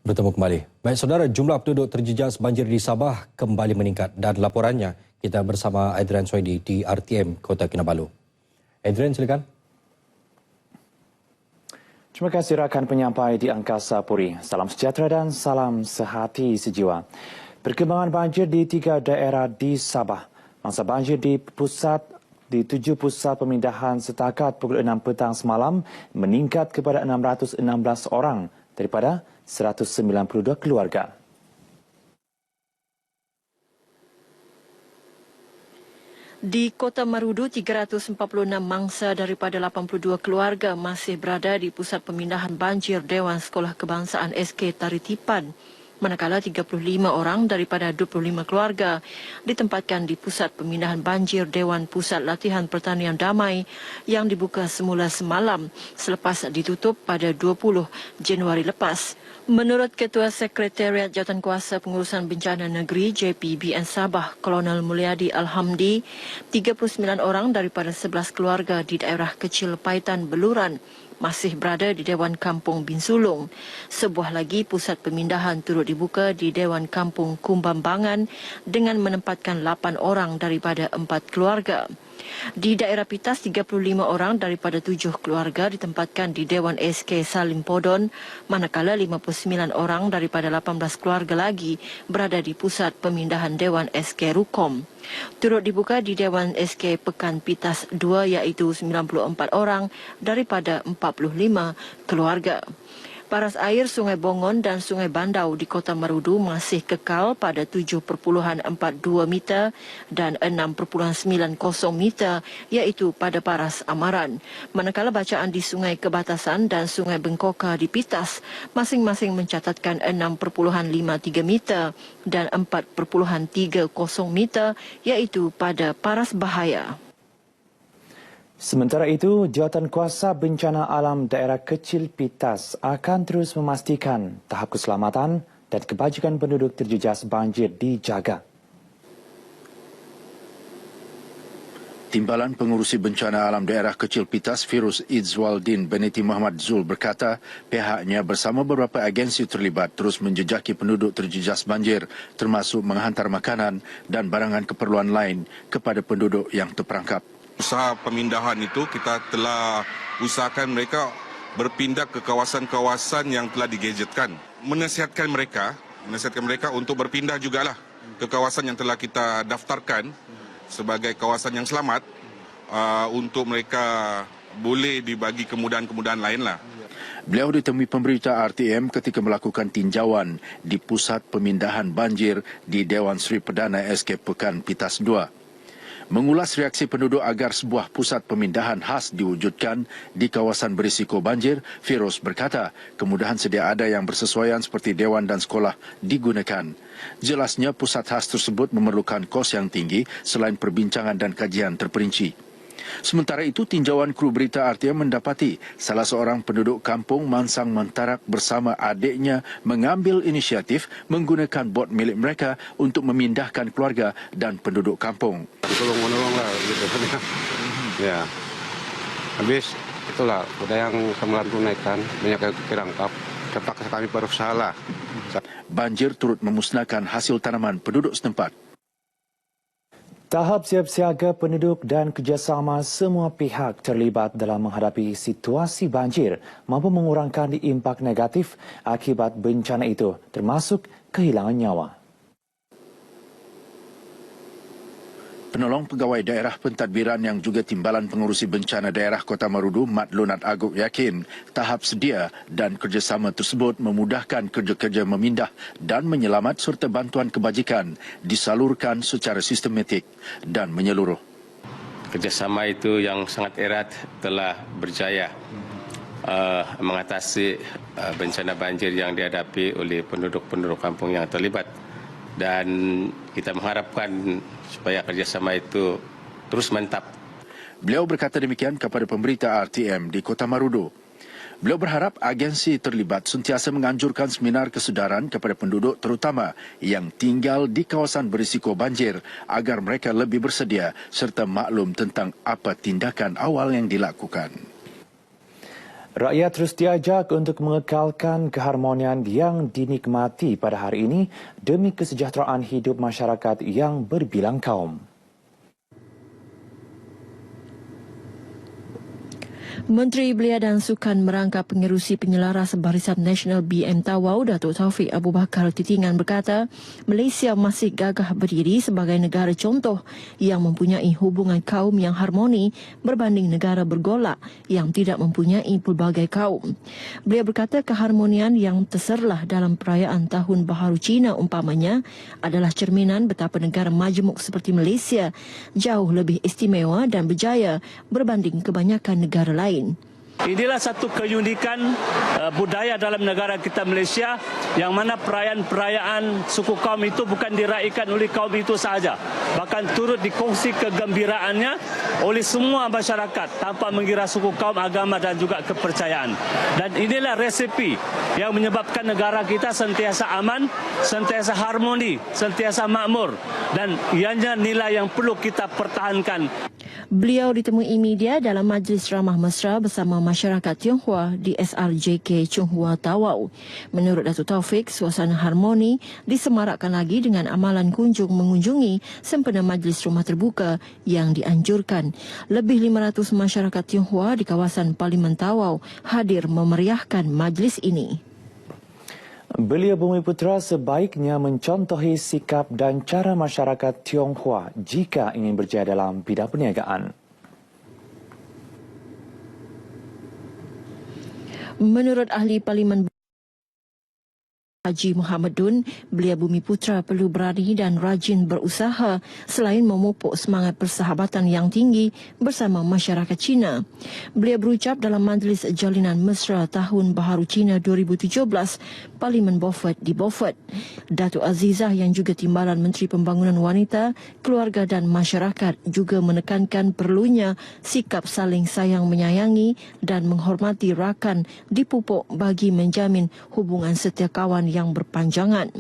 Bertemu kembali. Baik saudara, jumlah penduduk terjejas banjir di Sabah kembali meningkat dan laporannya kita bersama Adrian Soidi di RTM Kota Kinabalu. Adrian, silakan. Terima kasih rakan penyampai di Angkasa Puri. Salam sejahtera dan salam sehati sejiwa. Perkembangan banjir di 3 daerah di Sabah. Mangsa banjir di 7 pusat pemindahan setakat pukul 6 petang semalam meningkat kepada 616 orang daripada 192 keluarga. Di Kota Marudu, 346 mangsa daripada 82 keluarga masih berada di pusat pemindahan banjir Dewan Sekolah Kebangsaan SK Taritipan. Manakala 35 orang daripada 25 keluarga ditempatkan di pusat pemindahan banjir Dewan Pusat Latihan Pertanian Damai yang dibuka semula semalam selepas ditutup pada 20 Januari lepas. Menurut Ketua Sekretariat Jawatankuasa Pengurusan Bencana Negeri JPBN Sabah, Kolonel Mulyadi Alhamdi, 39 orang daripada 11 keluarga di daerah kecil Paitan Beluran masih berada di Dewan Kampung Bin Sulung. Sebuah lagi pusat pemindahan turut dibuka di Dewan Kampung Kumbambangan dengan menempatkan 8 orang daripada 4 keluarga. Di daerah Pitas, 35 orang daripada 7 keluarga ditempatkan di Dewan SK Salim Podon, manakala 59 orang daripada 18 keluarga lagi berada di pusat pemindahan Dewan SK Rukom. Turut dibuka di Dewan SK Pekan Pitas 2 iaitu 94 orang daripada 45 keluarga. Paras air Sungai Bongon dan Sungai Bandau di Kota Marudu masih kekal pada 7.42 meter dan 6.90 meter iaitu pada paras Amaran. Manakala bacaan di Sungai Kebatasan dan Sungai Bengkoka di Pitas masing-masing mencatatkan 6.53 meter dan 4.30 meter iaitu pada paras bahaya. Sementara itu, Jawatankuasa Bencana Alam Daerah Kecil Pitas akan terus memastikan tahap keselamatan dan kebajikan penduduk terjejas banjir dijaga. Timbalan Pengurusi Bencana Alam Daerah Kecil Pitas, Firuz Izzwaldin Beniti Muhammad Zul berkata pihaknya bersama beberapa agensi terlibat terus menjejaki penduduk terjejas banjir termasuk menghantar makanan dan barangan keperluan lain kepada penduduk yang terperangkap. Usaha pemindahan itu kita telah usahakan mereka berpindah ke kawasan-kawasan yang telah digadgetkan. Menasihatkan mereka untuk berpindah jugalah ke kawasan yang telah kita daftarkan sebagai kawasan yang selamat untuk mereka boleh dibagi kemudahan-kemudahan lainlah. Beliau ditemui pemberita RTM ketika melakukan tinjauan di pusat pemindahan banjir di Dewan Seri Perdana SK Pekan Pitas 2. Mengulas reaksi penduduk agar sebuah pusat pemindahan khas diwujudkan di kawasan berisiko banjir, Firuz berkata kemudahan sedia ada yang bersesuaian seperti dewan dan sekolah digunakan. Jelasnya pusat khas tersebut memerlukan kos yang tinggi selain perbincangan dan kajian terperinci. Sementara itu, tinjauan kru berita RTM mendapati salah seorang penduduk kampung Mansang Mantarak bersama adiknya mengambil inisiatif menggunakan bot milik mereka untuk memindahkan keluarga dan penduduk kampung. Tolong-menolong lah gitu. Ya. Habis itulah udah yang kemarin tunaikan banyak yang terperangkap. Terpaksa kami berusaha lah. Banjir turut memusnahkan hasil tanaman penduduk setempat. Tahap siap siaga penduduk dan kerjasama semua pihak terlibat dalam menghadapi situasi banjir mampu mengurangkan impak negatif akibat bencana itu, termasuk kehilangan nyawa. Penolong Pegawai Daerah Pentadbiran yang juga Timbalan Pengurusi Bencana Daerah Kota Marudu, Mat Lunat Aguk yakin tahap sedia dan kerjasama tersebut memudahkan kerja-kerja memindah dan menyelamat serta bantuan kebajikan disalurkan secara sistematik dan menyeluruh. Kerjasama itu yang sangat erat telah berjaya mengatasi bencana banjir yang dihadapi oleh penduduk-penduduk kampung yang terlibat. Dan kita mengharapkan supaya kerjasama itu terus mantap. Beliau berkata demikian kepada pemberita RTM di Kota Marudu. Beliau berharap agensi terlibat sentiasa menganjurkan seminar kesedaran kepada penduduk terutama yang tinggal di kawasan berisiko banjir agar mereka lebih bersedia serta maklum tentang apa tindakan awal yang dilakukan. Rakyat terus diajak untuk mengekalkan keharmonian yang dinikmati pada hari ini demi kesejahteraan hidup masyarakat yang berbilang kaum. Menteri Belia dan Sukan merangkap pengerusi penyelaras Barisan Nasional BM Tawau, Datuk Taufik Abu Bakar Titingan berkata, Malaysia masih gagah berdiri sebagai negara contoh yang mempunyai hubungan kaum yang harmoni berbanding negara bergolak yang tidak mempunyai pelbagai kaum. Beliau berkata keharmonian yang terserlah dalam perayaan Tahun Baharu Cina umpamanya adalah cerminan betapa negara majmuk seperti Malaysia jauh lebih istimewa dan berjaya berbanding kebanyakan negara lain. Inilah satu keunikan budaya dalam negara kita Malaysia yang mana perayaan-perayaan suku kaum itu bukan diraihkan oleh kaum itu sahaja. Bahkan turut dikongsi kegembiraannya oleh semua masyarakat tanpa mengira suku kaum, agama dan juga kepercayaan. Dan inilah resepi yang menyebabkan negara kita sentiasa aman, sentiasa harmoni, sentiasa makmur. Dan ianya nilai yang perlu kita pertahankan. Beliau ditemui media dalam majlis ramah mesra bersama masyarakat Tionghoa di SRJK Chunghua Tawau. Menurut Datuk Taufik, suasana harmoni disemarakkan lagi dengan amalan kunjung mengunjungi sempena majlis rumah terbuka yang dianjurkan. Lebih 500 masyarakat Tionghoa di kawasan Parlimen Tawau hadir memeriahkan majlis ini. Belia Bumiputra sebaiknya mencontohi sikap dan cara masyarakat Tionghoa jika ingin berjaya dalam bidang perniagaan. Menurut ahli Parlimen Haji Muhammad Dun, Belia Bumiputra perlu berani dan rajin berusaha selain memupuk semangat persahabatan yang tinggi bersama masyarakat Cina. Beliau berucap dalam Majlis Jalinan Mesra Tahun Baharu Cina 2017, Parlimen Beaufort di Beaufort. Datuk Azizah yang juga Timbalan Menteri Pembangunan Wanita, Keluarga dan Masyarakat juga menekankan perlunya sikap saling sayang menyayangi dan menghormati rakan dipupuk bagi menjamin hubungan setia kawan yang berpanjangan.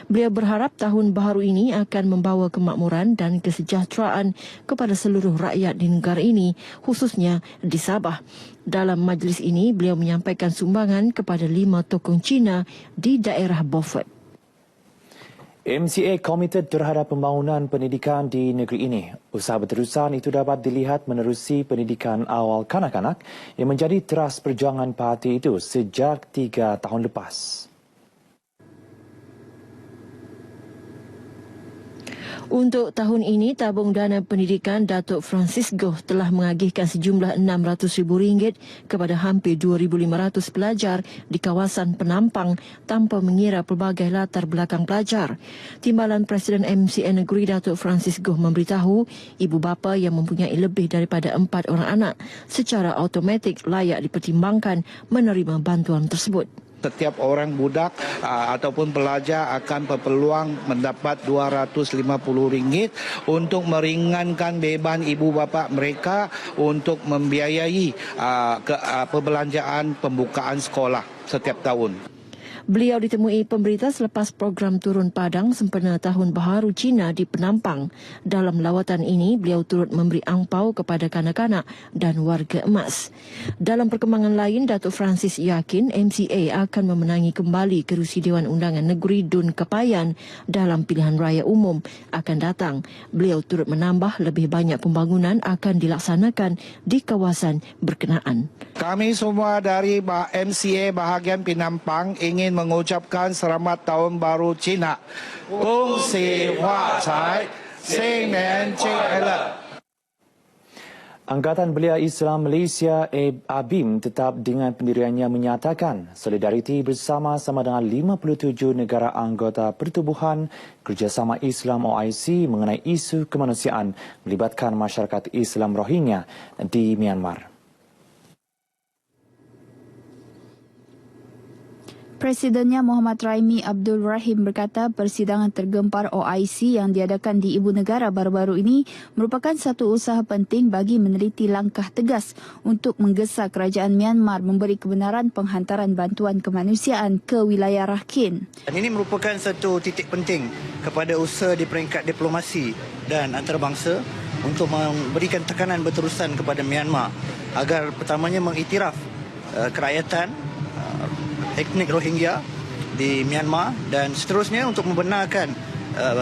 Beliau berharap tahun baharu ini akan membawa kemakmuran dan kesejahteraan kepada seluruh rakyat di negara ini, khususnya di Sabah. Dalam majlis ini, beliau menyampaikan sumbangan kepada 5 tokoh Cina di daerah Beaufort. MCA komited terhadap pembangunan pendidikan di negeri ini. Usaha berterusan itu dapat dilihat menerusi pendidikan awal kanak-kanak yang menjadi teras perjuangan parti itu sejak 3 tahun lepas. Untuk tahun ini, tabung dana pendidikan Datuk Francisco telah mengagihkan sejumlah RM600,000 kepada hampir 2,500 pelajar di kawasan Penampang tanpa mengira pelbagai latar belakang pelajar. Timbalan Presiden MCA Negeri Datuk Francisco memberitahu ibu bapa yang mempunyai lebih daripada 4 orang anak secara automatik layak dipertimbangkan menerima bantuan tersebut. Setiap orang budak ataupun pelajar akan berpeluang mendapat RM250 untuk meringankan beban ibu bapa mereka untuk membiayai perbelanjaan pembukaan sekolah setiap tahun. Beliau ditemui pemberita selepas program turun padang sempena Tahun Baharu Cina di Penampang. Dalam lawatan ini, beliau turut memberi angpau kepada kanak-kanak dan warga emas. Dalam perkembangan lain, Datuk Francis yakin MCA akan memenangi kembali kerusi Dewan Undangan Negeri Dun Kepayan dalam pilihan raya umum akan datang. Beliau turut menambah lebih banyak pembangunan akan dilaksanakan di kawasan berkenaan. Kami semua dari MCA bahagian Penampang ingin mengucapkan selamat Tahun Baru Cina. Gong Xi Hua Cai, Xin Nian Jing Ai. Angkatan Belia Islam Malaysia ABIM tetap dengan pendiriannya menyatakan solidariti bersama-sama dengan 57 negara anggota Pertubuhan Kerjasama Islam OIC mengenai isu kemanusiaan melibatkan masyarakat Islam Rohingya di Myanmar. Presidennya Muhammad Raimi Abdul Rahim berkata persidangan tergempar OIC yang diadakan di Ibu Negara baru-baru ini merupakan satu usaha penting bagi meneliti langkah tegas untuk menggesa kerajaan Myanmar memberi kebenaran penghantaran bantuan kemanusiaan ke wilayah Rakhine. Ini merupakan satu titik penting kepada usaha di peringkat diplomasi dan antarabangsa untuk memberikan tekanan berterusan kepada Myanmar agar pertamanya mengiktiraf kerakyatan etnik Rohingya di Myanmar dan seterusnya untuk membenarkan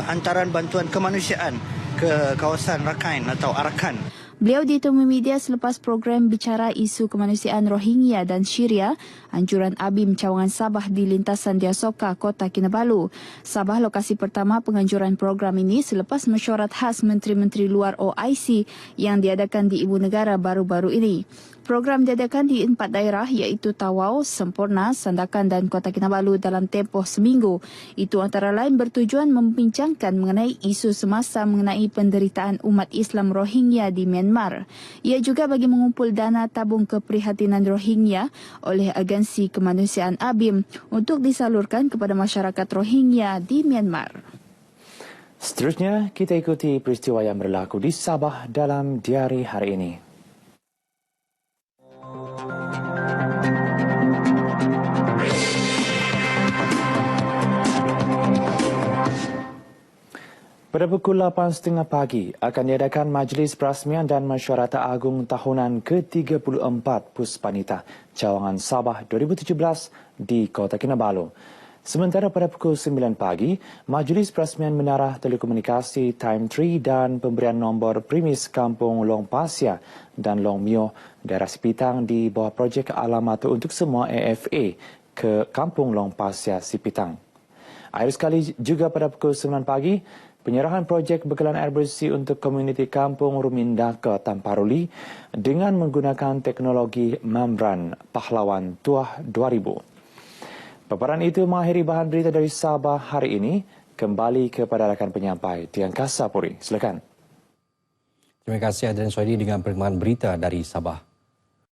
hantaran bantuan kemanusiaan ke kawasan Rakhine atau Arakan. Beliau ditemui media selepas program bicara isu kemanusiaan Rohingya dan Syria, anjuran ABIM Cawangan Sabah di lintasan Diasoka, Kota Kinabalu. Sabah lokasi pertama penganjuran program ini selepas mesyuarat khas Menteri-Menteri Luar OIC yang diadakan di Ibu Negara baru-baru ini. Program diadakan di 4 daerah iaitu Tawau, Sempurna, Sandakan dan Kota Kinabalu dalam tempoh seminggu. Itu antara lain bertujuan membincangkan mengenai isu semasa mengenai penderitaan umat Islam Rohingya di Myanmar. Ia juga bagi mengumpul dana tabung keprihatinan Rohingya oleh agensi kemanusiaan ABIM untuk disalurkan kepada masyarakat Rohingya di Myanmar. Seterusnya, kita ikuti peristiwa yang berlaku di Sabah dalam diari hari ini. Pada pukul 8.30 pagi akan diadakan Majlis Perasmian dan Mesyuarat Agung Tahunan ke-34 Puspanita Cawangan Sabah 2017 di Kota Kinabalu. Sementara pada pukul 9 pagi, Majlis Perasmian Menara Telekomunikasi Time Tree dan pemberian nombor premis Kampung Long Pasir dan Long Mio daerah Sipitang di bawah projek Alamat untuk Semua AFA ke Kampung Long Pasir Sipitang. Akhir sekali juga pada pukul 9 pagi, penyerahan projek bekalan air bersih untuk komuniti Kampung Ruminda ke Tamparuli dengan menggunakan teknologi membran Pahlawan Tuah 2000. Paparan itu mengakhiri bahan berita dari Sabah hari ini. Kembali kepada rakan penyampai di Angkasa Puri. Silakan. Terima kasih Adrian Soedi dengan perkembangan berita dari Sabah.